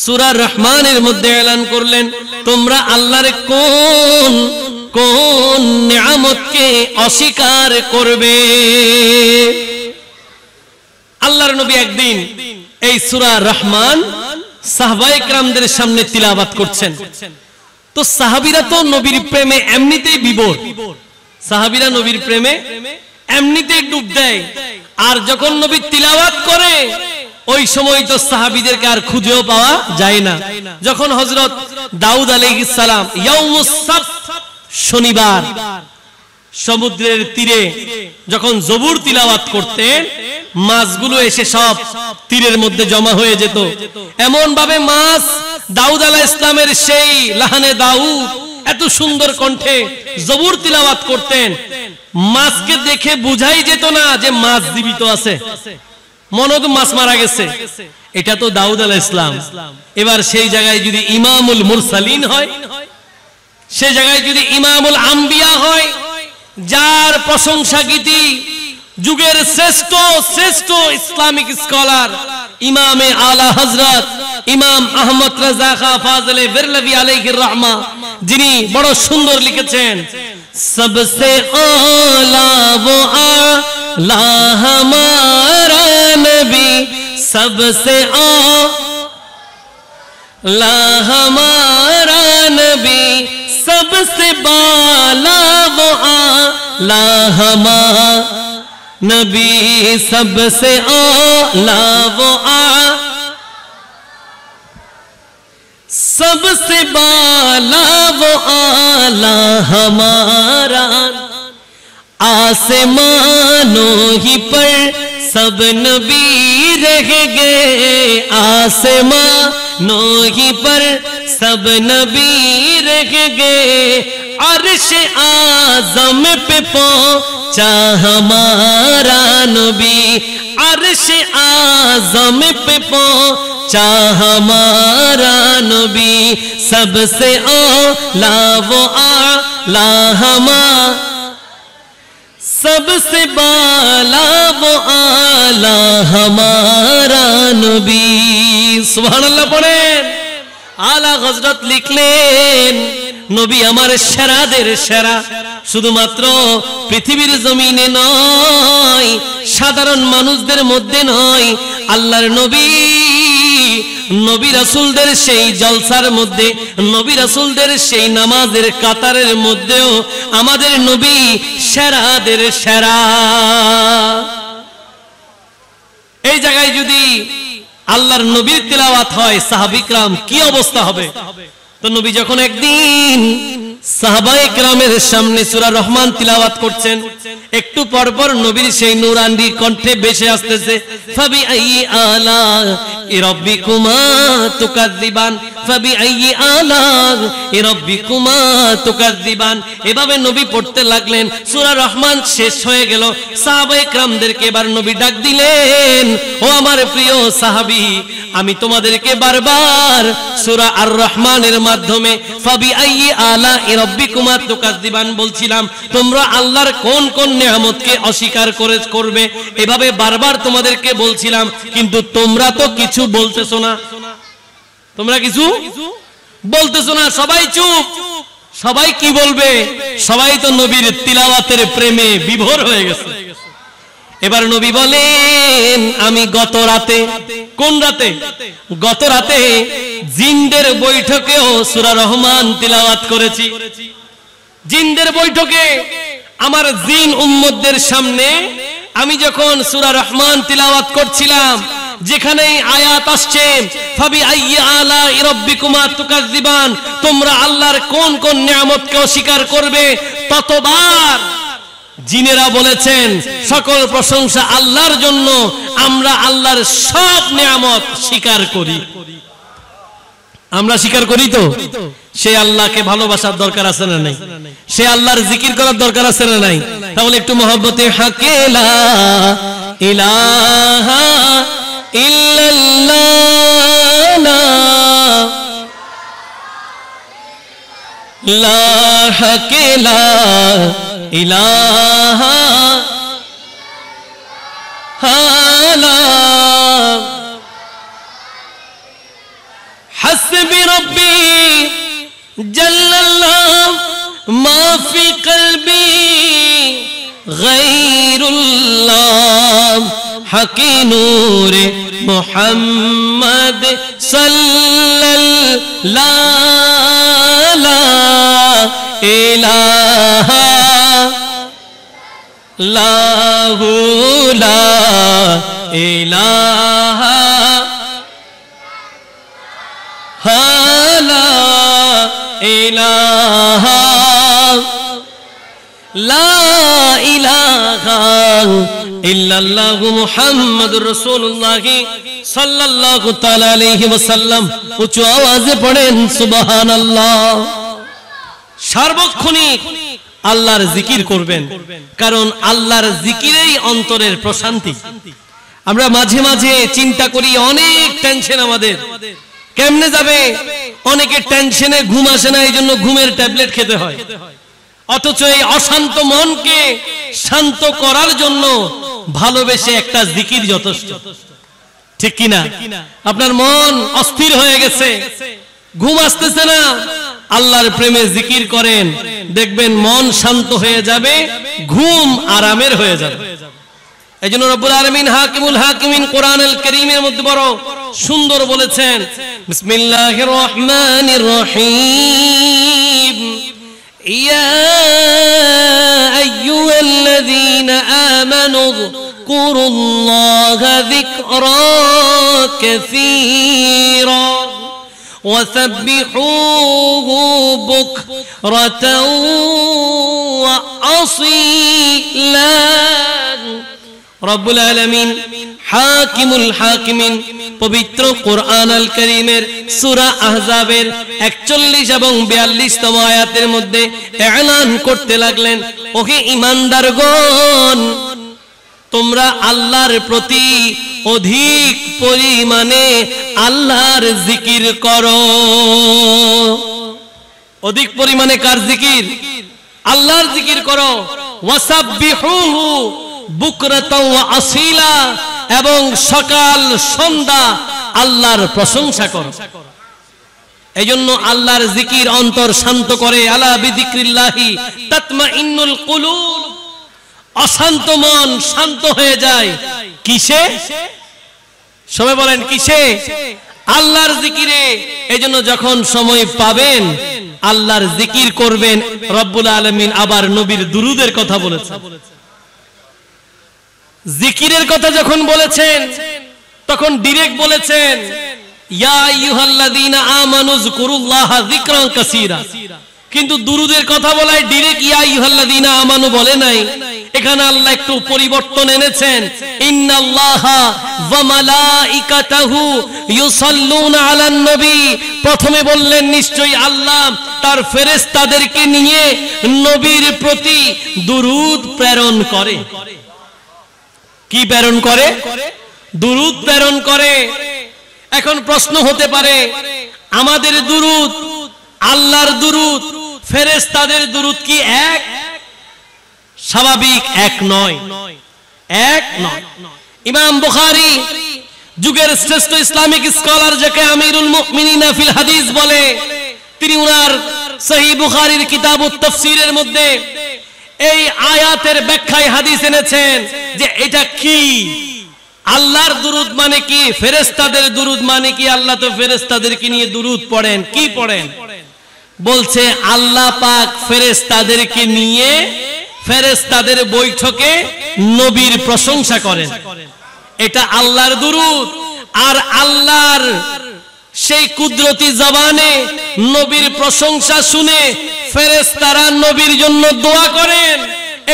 সূরা রহমানের মধ্যে এলান করলেন, তোমরা আল্লাহর কোন কোন নিয়ামতকে অস্বীকার করবে। আল্লাহর নবী একদিন এই সূরা রহমান সাহাবায়ে কেরামদের সামনে তিলাওয়াত করছেন। তো সাহাবীরা তো নবীর প্রেমে এমনিতেই বিভোর, সাহাবীরা নবীর প্রেমে এমনিতেই ডুব দেয়। আর যখন নবী তিলাওয়াত করে ওই সময় তো সাহাবীদেরকে আর খুঁজেও পাওয়া যায় না। যখন হযরত দাউদ আলাইহিস সালাম ইয়াউমুস সাbt, শনিবার, সমুদ্রের তীরে যখন জবুর তিলাওয়াত করতেন, মাছগুলো এসে সব তীরের মধ্যে জমা হয়ে যেত। এমন ভাবে মাছ দাউদ আলাইহিস সালামের সেই লাহানে দাউদ এত সুন্দর কণ্ঠে জবুর তিলাওয়াত করতেন, মাছকে দেখে বুঝাই যেত না যে মাছ জীবিত আছে, মনে হতো মাছ মারা গেছে। এটা তো দাউদ আলাইহিস সালাম। এবার সেই জায়গায় যদি ইমামুল মুরসালিন হয়, সেই জায়গায় যদি ইমামুল আম্বিয়া হয়, যার প্রশংসা গীতি যুগের শ্রেষ্ঠ শ্রেষ্ঠ ইসলামিক স্কলার ইমামে আলা হযরত ইমাম আহমদ রাজা খা ফাজলে বেরলভী আলাইহির রহমা, যিনি বড় সুন্দর লিখেছেন, सबसे आला वो आला हमारा नबी, सबसे आला हमारा नबी, सबसे बाला वो आला हमारा नबी, सबसे आला वो सबसे बाला वो आला हमारा, आसमानों ही पर सब नबी रह गए, आसमानों ही पर सब नबी रह गए, अर्श आज़म पे पहुंचा हमारा नबी, अर्श आज़म पे पहुंचा हमारा नबी, सबसे आला वो आला हमारा, सबसे बाला वो आला हमारा नबी। सुबहानाल्लाह पढ़ेन। आला हजरत लिखलेन, নবী আমার সেরাদের সেরা, শুধুমাত্র পৃথিবীর জমিনে নয়, সাধারণ মানুষদের মধ্যে নয়, আল্লাহর নবী নবী রাসূলদের সেই জলসার মধ্যে, নবী রাসূলদের সেই নামাজের কাতারের মধ্যেও আমাদের নবী সেরাদের সেরা। এই জায়গায় যদি আল্লাহর নবীর তিলাওয়াত হয়, সাহাবী کرام কি অবস্থা হবে? তো নবী যখন একদিন সাহাবায়ে কেরামের সামনে সূরা রহমান তিলাওয়াত করছেন, একটু পর পর নবীর সেই নূরানি কণ্ঠে ভেসে আসতেছে, ফাবিআইয়ি আলা রাব্বিকুমা তুকাযযিবান, ফাবিআইয়ি আলা রাব্বিকুমা তুকাযযিবান। এভাবে নবী পড়তে লাগলেন। সূরা রহমান শেষ হয়ে গেল। সাহাবায়ে কেরামদেরকে এবার নবী ডাক দিলেন, ও আমার প্রিয় সাহাবী, আমি তোমাদেরকে বারবার সূরা আর রহমানের মাধ্যমে ফাবিআইয়ি আলা রাব্বিকুমা তুকাযযিবান বলছিলাম, তোমরা আল্লাহর কোন কোন নিয়ামতকে অস্বীকার করবে, এভাবে বারবার তোমাদেরকে বলছিলাম, কিন্তু তোমরা তো কিছু বলতেছো না, তোমরা কিছু বলতেছো না, সবাই চুপ। সবাই কি বলবে? সবাই তো নবীর তিলাওয়াতের প্রেমে বিভোর হয়ে গেছে। এবার নবী বলেন, আমি গত রাতে, কোন রাতে? গত রাতে জিনদের বৈঠকেও সূরা রহমান তিলাওয়াত করেছি। জিনদের বৈঠকে আমার জিন উম্মতদের সামনে আমি যখন সূরা রহমান তিলাওয়াত করছিলাম, যেখানেই আয়াত আসছে ফাবিআইয়ি আলা রাব্বিকুমা তুকাযযিবান, তোমরা আল্লাহর কোন কোন নিয়ামতকে অস্বীকার করবে, ততবার জিনেরা বলেছেন সকল প্রশংসা আল্লাহর জন্য, আমরা আল্লাহর সব নিয়ামত স্বীকার করি। আমরা স্বীকার করি তো? সেই আল্লাহকে ভালোবাসার দরকার আছে না নাই? সে আল্লাহর জিকির করার দরকার আছে না নাই? তাহলে একটু মহব্বতে হাকে লা ইলাহা ইল্লাল্লাহ লা হাকে লা ইলাহা লা হাসবি রব্বি জাল্লাল্লাহ মা ফি কলবি গায়রুল্লাহ হাকি নূরে মুহাম্মদ সাল্লাল্লাহু ইলাহা লাহু লা ইলাহা লা ইলাহা লা ইলাহা ইল্লাল্লাহু মুহাম্মাদুর রাসূলুল্লাহ সাল্লাল্লাহু তাআলা আলাইহি ওয়াসাল্লাম। উচ্চ আওয়াজে পড়েন সুবহানাল্লাহ। সার্বক্ষণিক আল্লাহর জিকির করবেন, কারণ আল্লাহর জিকিরেই অন্তরের প্রশান্তি। আমরা মাঝে মাঝে চিন্তা করি অনেক টেনশন আমাদের, কেমনে যাবে? অনেকের টেনশনে ঘুম আসে না, এই জন্য ঘুমের ট্যাবলেট খেতে হয়। অথচ এই অশান্ত মনকে শান্ত করার জন্য ভালোবেসে একটা জিকির যথেষ্ট, ঠিক কিনা? আপনার মন অস্থির হয়ে গেছে, ঘুম আসতেছে না, আল্লাহর প্রেমে জিকির করেন, দেখবেন মন শান্ত হয়ে যাবে, ঘুম আরামের হয়ে যাবে। এই জন্য রব্বুল আলামিন হাকিমুল হাকিমিন কোরআনুল কারীমের মধ্যে বড় সুন্দর বলেছেন, বিসমিল্লাহির রহমানির রহিম, ইয়া আইয়ুহাল্লাযীনা আমানু যকুরুল্লাহা যিকরান কাসীরা وسبحوه بكرة وأصيلا। রব্বুল আলামিন হাকিমুল হাকিমিন পবিত্র কোরআন আল কারীমের সূরা আহজাবের 41 এবং 42তম আয়াতের মধ্যে এলান করতে লাগলেন, ওহে ঈমানদারগণ, তোমরা আল্লাহর প্রতি অধিক পরিমাণে আল্লাহর জিকির করো। অধিক পরিমাণে কার জিকির? আল্লাহর জিকির করো। ওয়াসাব্বিহুহু বুকরাতাও ওয়া আসীলা, এবং সকাল সন্ধ্যা আল্লাহর প্রশংসা করো। এইজন্য আল্লাহর জিকির অন্তর শান্ত করে। আলা বিযিকরিল্লাহি তাতমাইন্নুল কুলুব। অশান্ত মন শান্ত হয়ে যায় কিসে? সবাই বলেন কিসে? আল্লাহর জিকিরে। এইজন্য যখন সময় পাবেন আল্লাহর জিকির করবেন। রব্বুল আলামিন আবার নবীর দুরূদের কথা বলেছেন। জিকিরের কথা যখন বলেছেন তখন ডাইরেক্ট বলেছেন, ইয়া আইয়ুহাল্লাযীনা আমানু যকুরুল্লাহা যিকরান কাসীরা। কিন্তু দুরূদের কথা বলায় ডাইরেক্ট ইয়া আইয়ুহাল্লাযীনা আমানু বলে নাই। এখানে আল্লাহ একটু পরিবর্তন এনেছেন। ইন্নাল্লাহা ওয়া মালাইকাতাহু ইউসাল্লুনা আলান নবী। প্রথমে বললেন নিশ্চয়ই আল্লাহ তার ফেরেশতাদেরকে নিয়ে নবীর প্রতি দুরূদ প্রেরণ করে। কি প্রেরণ করে? দুরূদ প্রেরণ করে। এখন প্রশ্ন হতে পারে, আমাদের দুরূদ, আল্লাহর দুরূদ, ফেরেশতাদের দুরূদ কি এক? স্বাভাবিক এক নয়, এক নয়। ইমাম বুখারী যুগের শ্রেষ্ঠ ইসলামিক স্কলার, যাকে আমিরুল মুমিনিন ফিল হাদিস বলে, তিনি উনার সহিহ বুখারীর কিতাবুত তাফসীরের মধ্যে এই আয়াতের ব্যাখ্যায় হাদিস এনেছেন যে এটা কি? আল্লাহর দুরূদ মানে কি? ফেরেশতাদের দুরূদ মানে কি? আল্লাহ তো ফেরেশতাদেরকে নিয়ে দুরূদ পড়েন। কি পড়েন? বলছে আল্লাহ পাক ফেরেশতাদেরকে নিয়ে ফেরেশতাদের বৈঠকে নবীর প্রশংসা করেন। এটা আল্লাহর দুরূদ। আর আল্লাহর সেই কুদরতি জবানে নবীর প্রশংসা শুনে ফেরেশতারা নবীর জন্য দোয়া করেন।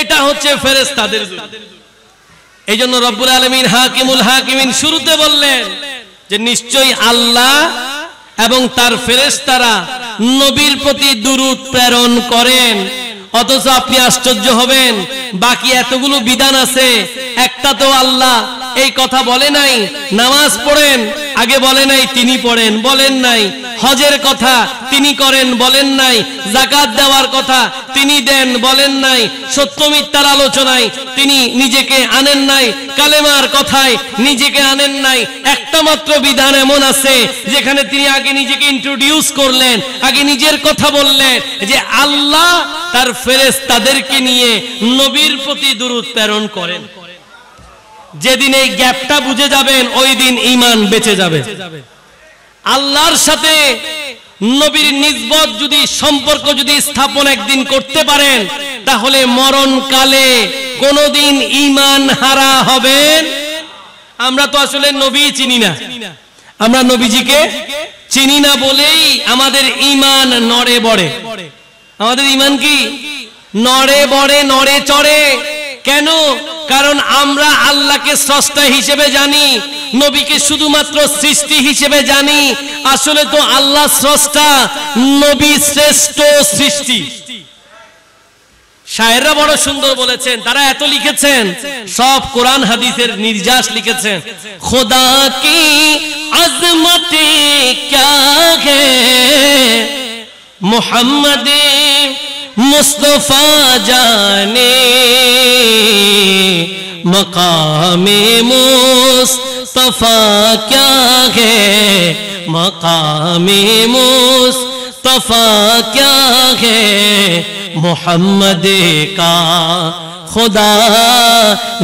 এটা হচ্ছে ফেরেশতাদের দুরূদ। এইজন্য রব্বুল আলামিন হাকিমুল হাকিমিন শুরুতে বললেন যে নিশ্চয়ই আল্লাহ এবং তার ফেরেশতারা নবীর প্রতি দুরূদ প্রেরণ করেন। অথচ আপনি আশ্চর্য হবেন, বাকি এতগুলো বিধান আছে, একটা তো আল্লাহ এই কথা বলে নাই। নামাজ পড়েন, আগে বলে নাই তিনি পড়েন, বলেন নাই। হজের কথা তিনি করেন, বলেন নাই। যাকাত দেওয়ার কথা তিনি দেন, বলেন নাই। সত্য মিথ্যার আলোচনায় তিনি নিজেকে আনেন নাই, কালেমার কথায় নিজেকে আনেন নাই। একটা মাত্র বিধান এমন আছে যেখানে তিনি আগে নিজেকে ইন্ট্রোডিউস করলেন, আগে নিজের কথা বললেন যে আল্লাহ তার ফেরেশতাদেরকে নিয়ে নবীর প্রতি দুরূদ প্রেরণ করেন। যেদিন এই গ্যাপটা বুঝে যাবেন ওই দিন ঈমান বেঁচে যাবে। আল্লাহর সাথে নবীর নিসবত যদি, সম্পর্ক যদি স্থাপন একদিন করতে পারেন, তাহলে মরণকালে কোনোদিন ঈমান হারা হবেন। আমরা তো আসলে নবী চিনি না, আমরা নবীজিকে চিনি না বলেই আমাদের ঈমান নড়ে বড়ে। আমাদের ঈমান কি নড়ে বড়ে, নড়ে চড়ে। কেন? কারণ আমরা আল্লাহকে স্রষ্টা হিসেবে জানি, নবীকে শুধুমাত্র সৃষ্টি হিসেবে জানি। আসলে তো আল্লাহ স্রষ্টা, নবী শ্রেষ্ঠ সৃষ্টি। শায়েররা বড় সুন্দর বলেছেন, তারা এত লিখেছেন, সব কোরআন হাদিসের নির্যাস লিখেছেন। খোদা কি আজমতে ক্যা হে মুহাম্মদে মুস্তফা জানে, মকামে মুস্তফা ক্যা হে, মকামে মুস্তফা ক্যা হে, मोहम्मद का खुदा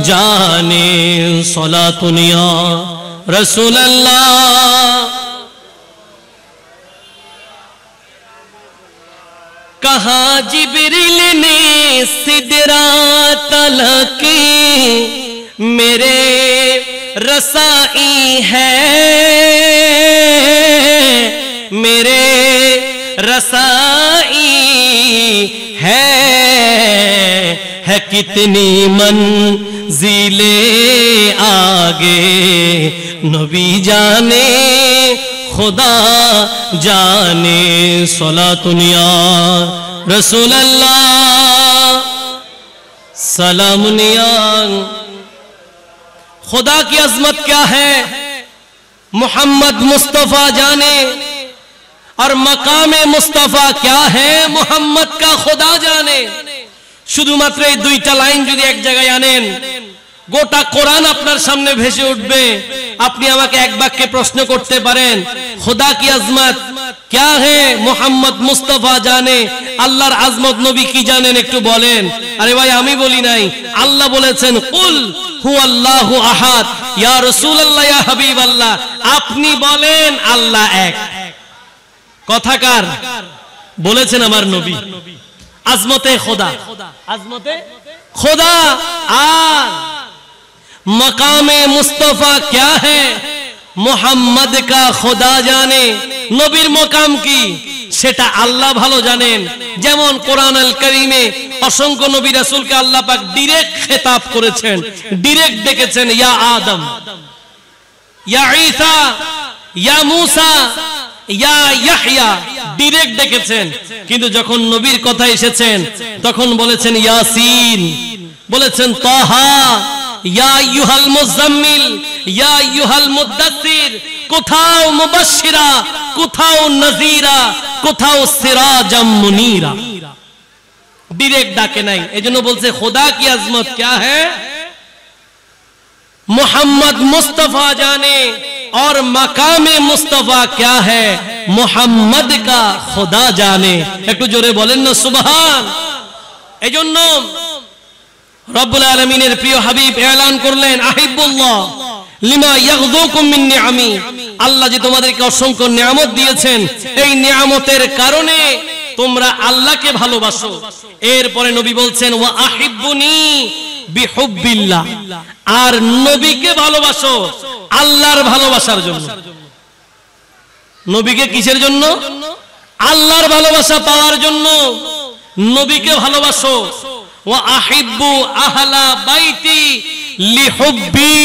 जाने। सलातुनिया रसूल अल्लाह। कहा जिब्रील ने सिदरा तलकी, मेरे रसाई है, मेरे रसाई है कितनी मंजिले आगे, नबी जाने खुदा जाने। सलातुनिया रसूल अल्लाह सलामुनिया। खुदा की अजमत क्या है मोहम्मद मुस्तफा जाने, और मकामे मुस्तफा क्या है मोहम्मद का खुदा जाने। শুধুমাত্র এই দুইটা লাইন যদি এক জায়গায় আনেন, গোটা কোরআন আপনার সামনে ভেসে উঠবে। আপনি আমাকে এক বাক্যে প্রশ্ন করতে পারেন, खुदा की अजमत क्या है मोहम्मद मुस्तफा जाने, আল্লাহর আজমত নবী কি জানেন একটু বলেন। আরে ভাই আমি বলি নাই, আল্লাহ বলেছেন কুল হুয়াল্লাহু আহাদ ইয়া রাসূলুল্লাহ ইয়া হাবিবাল্লাহ, আপনি বলেন আল্লাহ এক। কথাকার বলেছেন আমার নবী। আজমতে খোদা, আজমতে খোদা। আর মকামে মুস্তফা क्या है মোহাম্মদ কা খোদা জানে, নবীর মকাম কি সেটা আল্লাহ ভালো জানেন। যেমন কোরআন আল কারীমে অসংখ্য নবী রাসূলকে আল্লাহ পাক ডাইরেক্ট খেতাব করেছেন, ডাইরেক্ট ডেকেছেন, ইয়া আদম, ইয়া ঈসা, ইয়া মূসা, ইয়া ইয়াহইয়া, ডাইরেক্ট ডেকেছেন। কিন্তু যখন নবীর কথা এসেছেন তখন বলেছেন ইয়াসিন, বলেছেন তাহা, ইয়া আইয়ুহাল মুজাম্মিল, ইয়া আইয়ুহাল মুদ্দাসসির। কোথাও মুবাশশিরা, কোথাও নাযীরা, কোথাও সিরাজাম মুনীরা, ডাইরেক্ট ডাকে নাই। এজন্য বলছে খোদা কি আজমত क्या है मोहम्मद मुस्तफा जाने, और मकामे मुस्तफा क्या है मोहम्मद का खुदा जाने। একটু জোরে বলেন না সুবহান। এজন্য রব্বুল আলামিনের প্রিয় হাবিব এলান করলেন আহিবুল্লাহ লিমা ইয়াগযুকুম মিন নিআমি, আল্লাহ যে তোমাদেরকে অসংখ্য নিয়ামত দিয়েছেন, এই নিয়ামতের কারণে তোমরা আল্লাহকে ভালোবাসো। এরপরে নবী বলছেন ওয়া আহিব্বুনি বিহুব্বিল্লাহ, আর নবীকে ভালোবাসো আল্লাহর ভালোবাসার জন্য। নবীকে কিসের জন্য? আল্লাহর ভালোবাসা পাওয়ার জন্য নবীকে ভালোবাসো। ওয়া আহিব্বু আহলা বাইতি লিহুব্বি,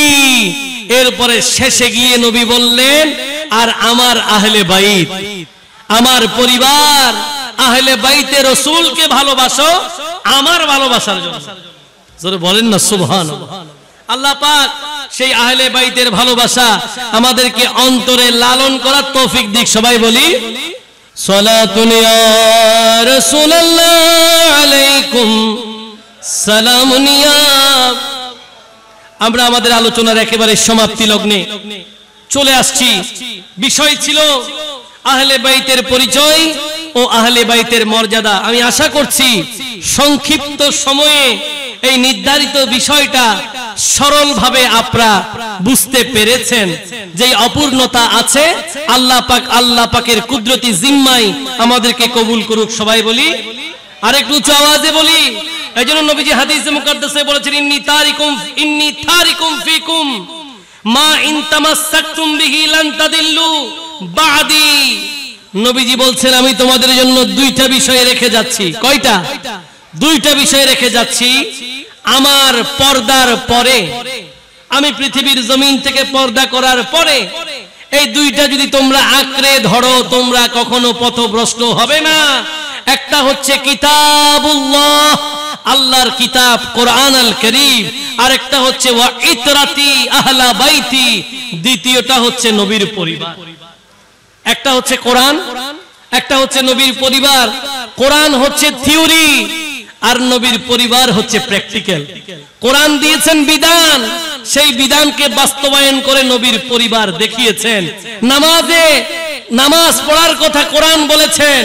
এরপরে শেষে গিয়ে নবী বললেন আর আমার আহলে বাইত, আমার পরিবার আহলে বাইতে রাসূলকে ভালোবাসো আমার ভালোবাসার জন্য। জোরে বলেন না সুবহানাল্লাহ। আল্লাহ পাক সেই আহলে বাইতের ভালোবাসা আমাদেরকে অন্তরে লালন করার তৌফিক দিক। সবাই বলি সালাতুন ইয়া রাসূলুল্লাহ আলাইকুম সালামুন ইয়া। আমরা আমাদের আলোচনার একেবারে সমাপ্তি লগ্নে চলে আসছি। বিষয় ছিল আহলে বাইতের পরিচয় ও আহলে বাইতের মর্যাদা। আমি আশা করছি সংক্ষিপ্ত সময়ে এই নির্ধারিত বিষয়টা সরলভাবে আপনারা বুঝতে পেরেছেন। যে অপূর্ণতা আছে আল্লাহ পাকের কুদরতি জিম্মায় আমাদেরকে কবুল করুক। সবাই বলি আরেকটু উচ্চ আওয়াজে বলি। এইজন্য নবীজি হাদিসে মুকাদ্দাসে বলেছেন ইন্নী তারিকুম ফিকুম মা ইন তামাসসাকতুম বিহি লান তাদিল্লু বাদি। নবীজি বলছেন আমি তোমাদের জন্য দুইটা বিষয় রেখে যাচ্ছি। কয়টা? দুইটা বিষয় রেখে যাচ্ছি। আমার পর্দার পরে, আমি পৃথিবীর জমিন থেকে পর্দা করার পরে এই দুইটা যদি তোমরা আঁকড়ে ধরো তোমরা কখনো পথভ্রষ্ট হবে না। একটা হচ্ছে কিতাবুল্লাহ, আল্লাহর কিতাব কোরআন আল কারীম, আর একটা হচ্ছে ওয়া ইতরাতি আহলা বাইতি, দ্বিতীয়টা হচ্ছে নবীর পরিবার। একটা হচ্ছে কোরআন, একটা হচ্ছে নবীর পরিবার। কোরআন হচ্ছে থিওরি আর নবীর পরিবার হচ্ছে প্র্যাকটিক্যাল। কোরআন দিয়েছেন বিধান, সেই বিধানকে বাস্তবায়ন করে নবীর পরিবার দেখিয়েছেন। নামাজ পড়ার কথা কোরআন বলেছেন,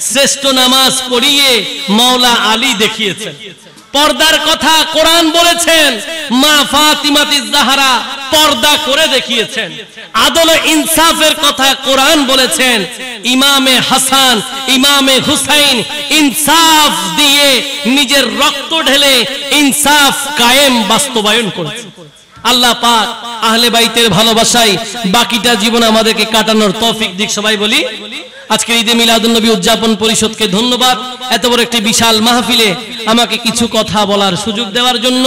শ্রেষ্ঠ নামাজ পড়িয়ে মাওলা আলী দেখিয়েছেন। পর্দার কথা কোরআন বলেছেন, মা ফাতিমাতুজ জাহরা পর্দা করে দেখিয়েছেন। আদল ও ইনসাফের কথা কোরআন বলেছেন, ইমামে হাসান ইমামে হুসাইন ইনসাফ দিয়ে নিজের রক্ত ঢেলে ইনসাফ কায়েম বাস্তবায়ন করেছেন। আল্লাহ পাক আহলে বাইতের ভালোবাসায় বাকিটা জীবন আমাদেরকে কাটানোর তৌফিক দিক। সবাই বলি আজকের ঈদে মিলাদুন নবী উদযাপন পরিষদকে ধন্যবাদ এত বড় একটি বিশাল মাহফিলে আমাকে কিছু কথা বলার সুযোগ দেওয়ার জন্য।